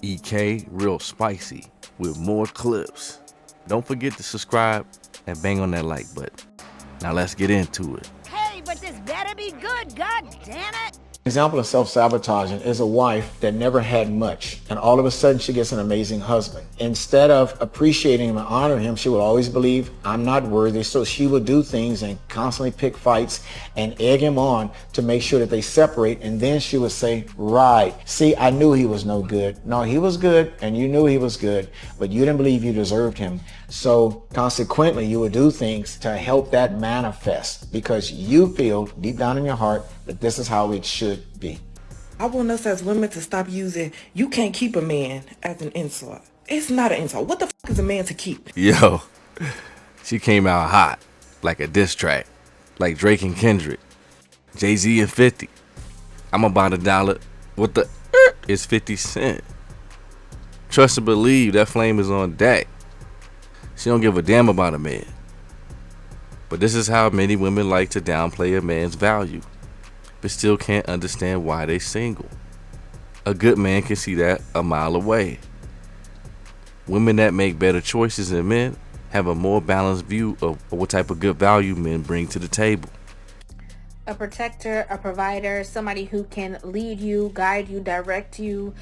EK real spicy with more clips. Don't forget to subscribe and bang on that like button. Now let's get into it. Hey, but this better be good, god damn it! Example of self-sabotaging is a wife that never had much, and all of a sudden she gets an amazing husband. Instead of appreciating him and honoring him, she will always believe, I'm not worthy, so she will do things and constantly pick fights and egg him on to make sure that they separate, and then she would say, right, see, I knew he was no good. No, he was good, and you knew he was good, but you didn't believe you deserved him. So consequently, you would do things to help that manifest because you feel deep down in your heart that this is how it should be. I want us as women to stop using, you can't keep a man as an insult. It's not an insult. What the fuck is a man to keep? Yo, she came out hot, like a diss track, like Drake and Kendrick, Jay-Z and 50. I'm about $1. What the is 50 Cent? Trust and believe that flame is on deck. She don't give a damn about a man. But this is how many women like to downplay a man's value, but still can't understand why they single. A good man can see that a mile away. Women that make better choices than men have a more balanced view of what type of good value men bring to the table. A protector, a provider, somebody who can lead you, guide you, direct you,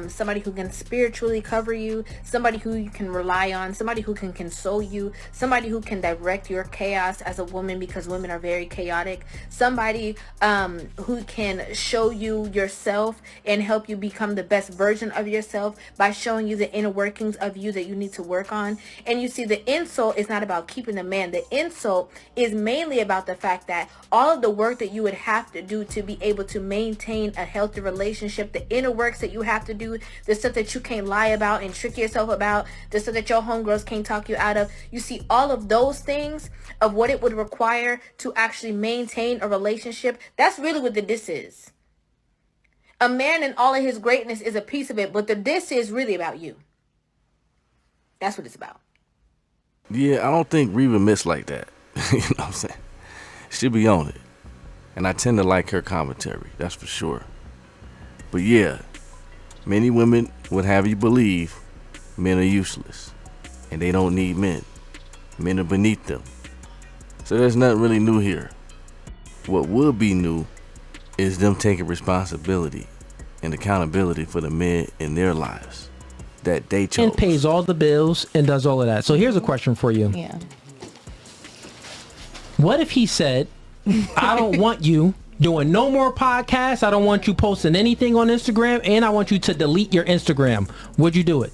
somebody who can spiritually cover you, somebody who you can rely on, somebody who can console you, somebody who can direct your chaos as a woman because women are very chaotic, somebody who can show you yourself and help you become the best version of yourself by showing you the inner workings of you that you need to work on. And you see, the insult is not about keeping the man. The insult is mainly about the fact that all of the work that you would have to do to be able to maintain a healthy relationship, the inner works that you have to do, the stuff that you can't lie about and trick yourself about, the stuff that your homegirls can't talk you out of. You see, all of those things of what it would require to actually maintain a relationship, that's really what the diss is. A man and all of his greatness is a piece of it, but the diss is really about you. That's what it's about. Yeah, I don't think Rivah missed like that. You know what I'm saying? She be on it. And I tend to like her commentary, that's for sure. But yeah, many women would have you believe men are useless and they don't need men. Men are beneath them. So there's nothing really new here. What would be new is them taking responsibility and accountability for the men in their lives that they chose. And pays all the bills and does all of that. So here's a question for you. Yeah. What if he said, I don't want you doing no more podcasts. I don't want you posting anything on Instagram, and I want you to delete your Instagram. Would you do it?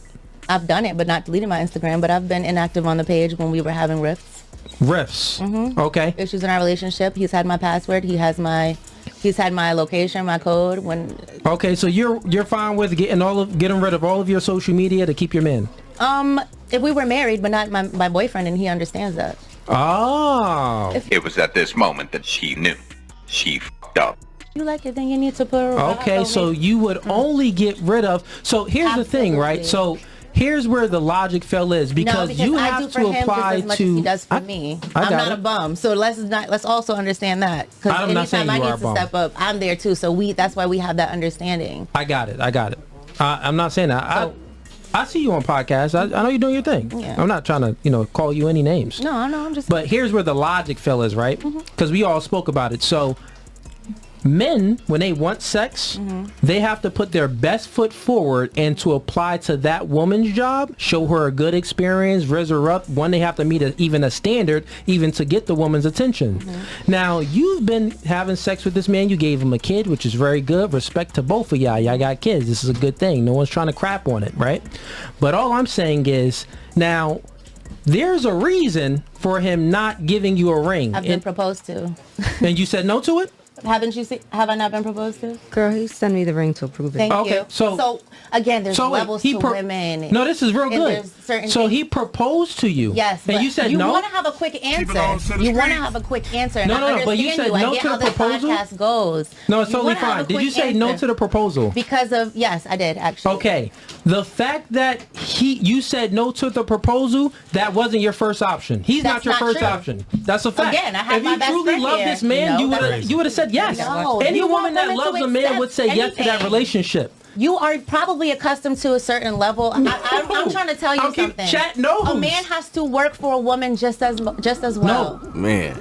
I've done it, but not deleted my Instagram, but I've been inactive on the page when we were having rifts. Rifts. Mm-hmm. Okay. Issues in our relationship. He's had my password. He's had my location, my code. Okay, so you're fine with getting rid of all of your social media to keep your man? If we were married, but not my boyfriend, and he understands that. Oh. It was at this moment that she knew. She f***ed up. You like it, then you need to put. Okay, so you would only get rid of. So here's the thing, right? So here's where the logic fell is because you have to apply as much to. As he does for me. I'm not a bum, so let's also understand that. Because anytime I need to step up, I'm there too. So that's why we have that understanding. I got it. I'm not saying that. I see you on podcasts. I know you're doing your thing. Yeah. I'm not trying to, call you any names. No, I'm just. But here's where the logic fell is, right? Because we all spoke about it. So men, when they want sex, they have to put their best foot forward and to apply to that woman's job, show her a good experience, raise her up. One, they have to meet even a standard, even to get the woman's attention. Now, you've been having sex with this man. You gave him a kid, which is very good. Respect to both of y'all. Y'all got kids. This is a good thing. No one's trying to crap on it, right? But all I'm saying is, now, there's a reason for him not giving you a ring. I've been proposed to. And you said no to it? Haven't you seen? Have I not been proposed to? Girl, he sent me the ring to approve it. Thank you. So again, there's levels to women. No, this is real good. So he proposed to you. Yes, and you said you no. You want to have a quick answer. You want to have a quick answer. No, but you said no to the proposal. Podcast goes. No, it's totally fine. Did you say no to the proposal? Because of yes, I did actually. Okay, the fact that you said no to the proposal, that wasn't your first option. He's not your first option. That's a fact. Again, I have my best friend here. If you truly love this man, you would have said yes. No, any woman that loves a man would say yes to that relationship. You are probably accustomed to a certain level. I'm trying to tell you something. Chat knows. A man has to work for a woman just as well. No. Man,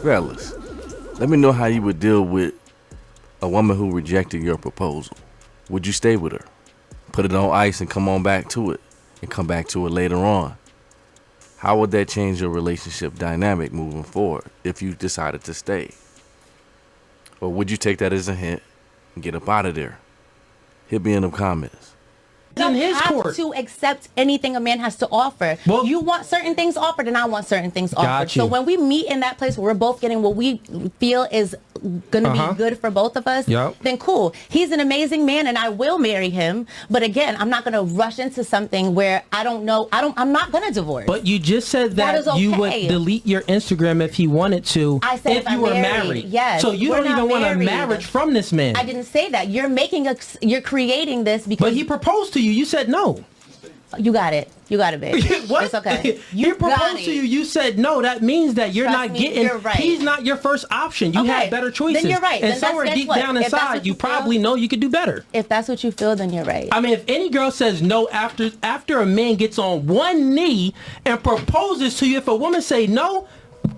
fellas, let me know how you would deal with a woman who rejected your proposal. Would you stay with her? Put it on ice and come on back to it, and come back to it later on? How would that change your relationship dynamic moving forward if you decided to stay? Or would you take that as a hint and get up out of there? Hit me in the comments. You don't have to accept anything a man has to offer. Well, you want certain things offered, and I want certain things offered. So when we meet in that place where we're both getting what we feel is going to be good for both of us, then cool. He's an amazing man, and I will marry him. But again, I'm not going to rush into something where I don't know. I'm not going to divorce. But you just said that you would delete your Instagram if he wanted to. I said if you were married. Yes. So you don't even want a marriage from this man. I didn't say that. You're creating this because. But he proposed to you. You said no. You got it. You got it, babe. What? It's okay. You proposed to you. You said no. That means that you're not getting. You're right. He's not your first option. You have better choices. Then you're right. And then somewhere deep down inside, you probably know you could do better. If that's what you feel, then you're right. I mean, if any girl says no after a man gets on one knee and proposes to you, if a woman say no,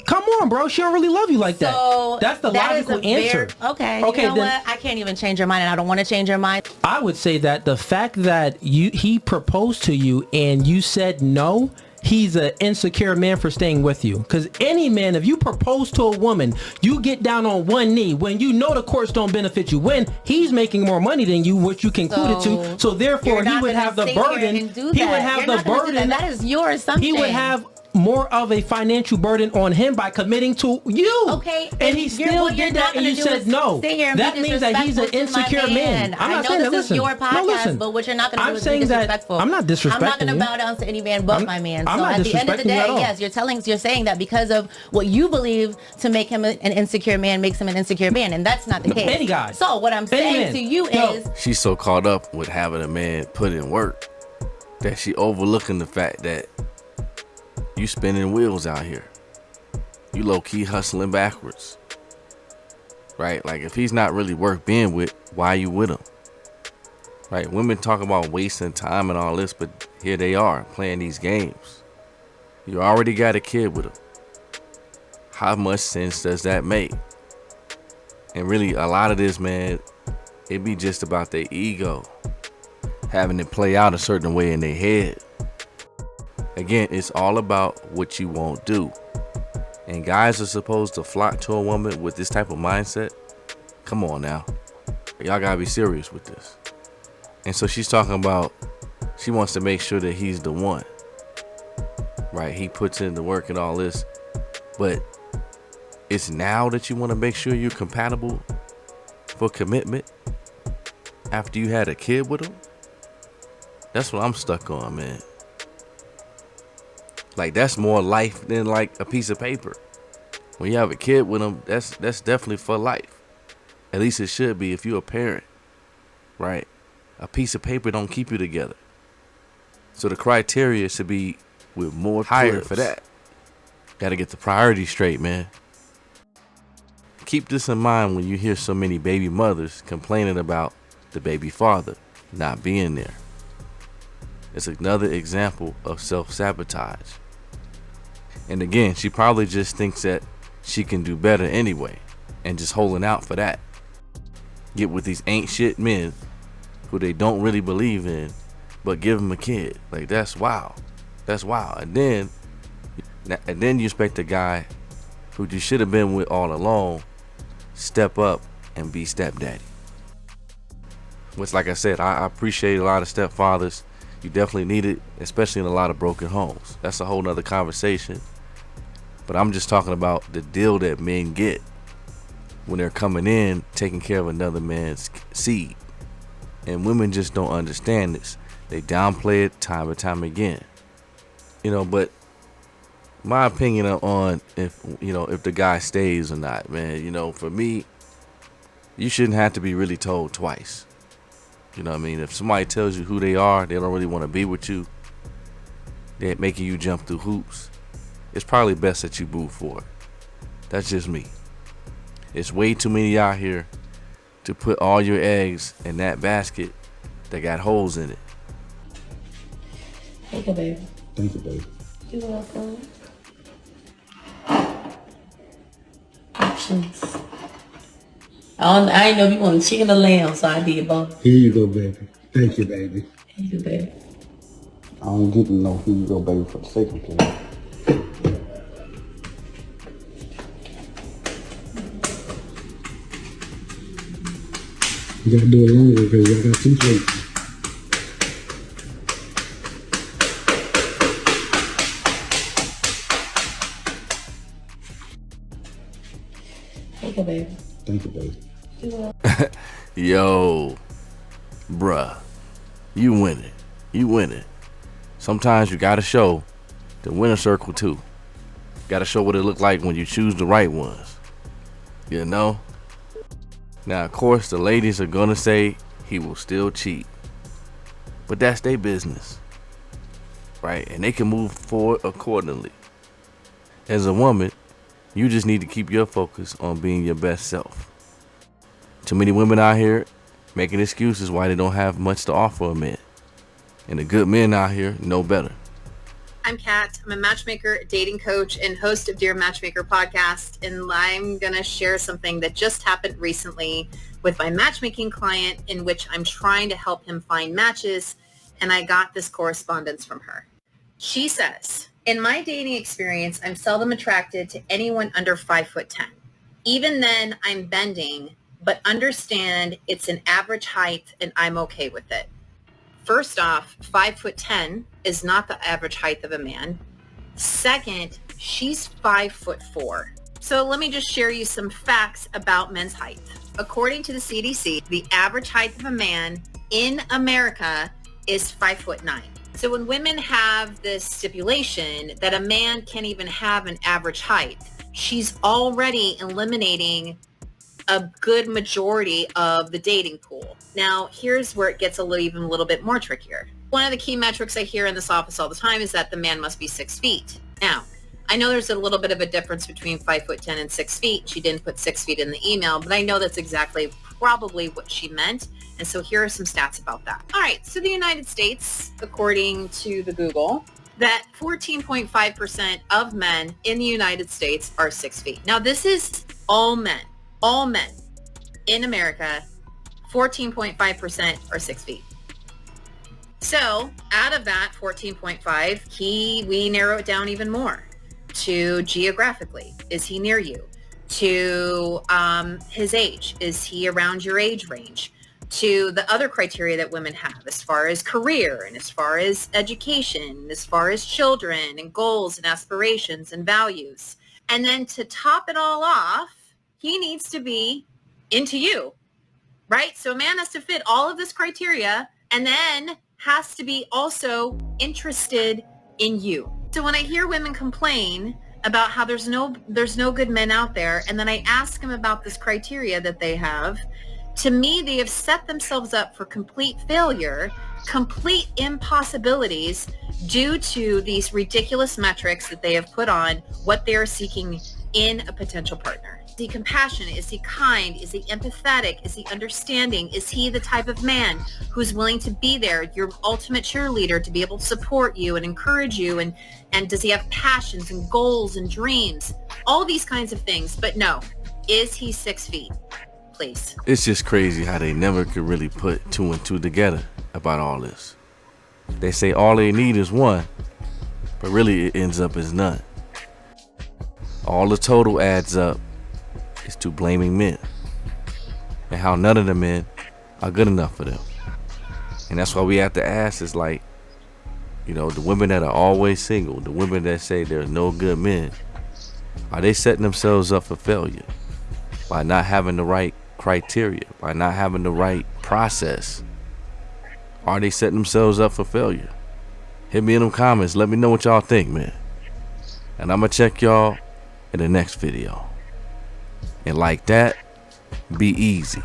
come on, bro. She don't really love you like that. That's the logical answer. Okay. You know what? I can't even change your mind, and I don't want to change your mind. I would say that the fact that he proposed to you and you said no, he's an insecure man for staying with you. Because any man, if you propose to a woman, you get down on one knee when you know the courts don't benefit you, when he's making more money than you, which you concluded to. So therefore, he would have the burden. He would have the burden. That is your assumption. He would have more of a financial burden on him by committing to you. Okay. And he still did that and you said no. That means that he's an insecure man. I'm not saying that. This is your podcast, but what you're not going to do is be disrespectful. I'm not disrespecting. I'm not going to bow down to any man but my man. So at the end of the day, yes, you're saying that because of what you believe to make him an insecure man makes him an insecure man, and that's not the case. Any guy. So what I'm saying to you is, she's so caught up with having a man put in work that she overlooking the fact that you spinning wheels out here. You low-key hustling backwards. Right? Like, if he's not really worth being with, why are you with him? Right? Women talk about wasting time and all this, but here they are playing these games. You already got a kid with him. How much sense does that make? And really, a lot of this, man, it be just about their ego. Having it play out a certain way in their head. Again, it's all about what you won't do. And guys are supposed to flock to a woman with this type of mindset. Come on now. Y'all gotta be serious with this. And so she's talking about, she wants to make sure that he's the one. Right? He puts in the work and all this. But it's now that you want to make sure you're compatible for commitment after you had a kid with him? That's what I'm stuck on, man. Like, that's more life than like a piece of paper. When you have a kid with them, that's definitely for life. At least it should be if you're a parent, right? A piece of paper don't keep you together. So the criteria should be with more higher for that. Got to get the priorities straight, man. Keep this in mind when you hear so many baby mothers complaining about the baby father not being there. It's another example of self-sabotage. And again, she probably just thinks that she can do better anyway and just holding out for that. Get with these ain't shit men who they don't really believe in, but give them a kid. Like, that's wild. That's wild. And then you expect a guy who you should have been with all along step up and be stepdaddy. Which, like I said, I appreciate a lot of stepfathers. You definitely need it, especially in a lot of broken homes. That's a whole nother conversation. But I'm just talking about the deal that men get when they're coming in, taking care of another man's seed. And women just don't understand this. They downplay it time and time again. You know, but my opinion on if the guy stays or not, man, for me, you shouldn't have to be really told twice. You know what I mean? If somebody tells you who they are, they don't really want to be with you, they're making you jump through hoops, it's probably best that you move forward. That's just me. It's way too many out here to put all your eggs in that basket that got holes in it. Thank you, baby. Thank you, baby. You're welcome. Options. I ain't know if you want chicken or lamb, so I did both. Here you go, baby. Thank you, baby. Thank you, baby. I don't get to know here you go, baby, for the second place. You gotta do it longer because I got 2 plates. Thank you, baby. Thank you, baby. Yo, bruh, you win it. You win it. Sometimes you gotta show the winner circle too. Gotta show what it look like when you choose the right ones. You know? Now, of course, the ladies are gonna say he will still cheat. But that's their business. Right? And they can move forward accordingly. As a woman, you just need to keep your focus on being your best self. Too many women out here making excuses why they don't have much to offer a man. And the good men out here know better. I'm Kat. I'm a matchmaker, dating coach, and host of Dear Matchmaker podcast. And I'm going to share something that just happened recently with my matchmaking client, in which I'm trying to help him find matches. And I got this correspondence from her. She says, in my dating experience, I'm seldom attracted to anyone under 5'10". Even then, I'm bending, but understand it's an average height and I'm okay with it. First off, 5'10" is not the average height of a man. Second, she's 5'4". So let me just share you some facts about men's height. According to the CDC, the average height of a man in America is 5'9". So when women have this stipulation that a man can't even have an average height, she's already eliminating a good majority of the dating pool. Now, here's where it gets even a little bit more trickier. One of the key metrics I hear in this office all the time is that the man must be 6 feet. Now, I know there's a little bit of a difference between 5'10" and 6 feet. She didn't put 6 feet in the email, but I know that's exactly probably what she meant. And so here are some stats about that. All right, so the United States, according to the Google, that 14.5% of men in the United States are 6 feet. Now, this is all men in America. 14.5% are 6 feet. So out of that 14.5, we narrow it down even more to geographically. Is he near you? To his age. Is he around your age range? To the other criteria that women have as far as career and as far as education, as far as children and goals and aspirations and values. And then to top it all off, he needs to be into you, right? So a man has to fit all of this criteria and then has to be also interested in you. So when I hear women complain about how there's no good men out there, and then I ask them about this criteria that they have, to me, they have set themselves up for complete failure, complete impossibilities due to these ridiculous metrics that they have put on what they are seeking in a potential partner. Is he compassionate? Is he kind? Is he empathetic? Is he understanding? Is he the type of man who's willing to be there, your ultimate cheerleader, to be able to support you and encourage you? And does he have passions and goals and dreams? All these kinds of things. But no, is he 6 feet? Please. It's just crazy how they never could really put 2 and 2 together about all this. They say all they need is one, but really it ends up as none. All the total adds up is to blaming men and how none of the men are good enough for them. And that's why we have to ask, is like, you know, the women that are always single, the women that say there's no good men, are they setting themselves up for failure by not having the right criteria, by not having the right process? Are they setting themselves up for failure? Hit me in them comments. Let me know what y'all think, man. And I'm gonna check y'all in the next video. And like that, be easy.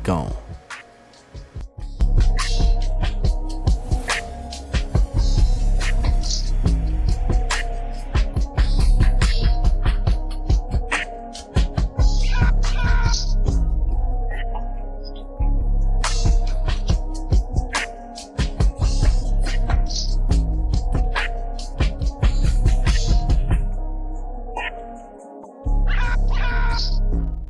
Gone.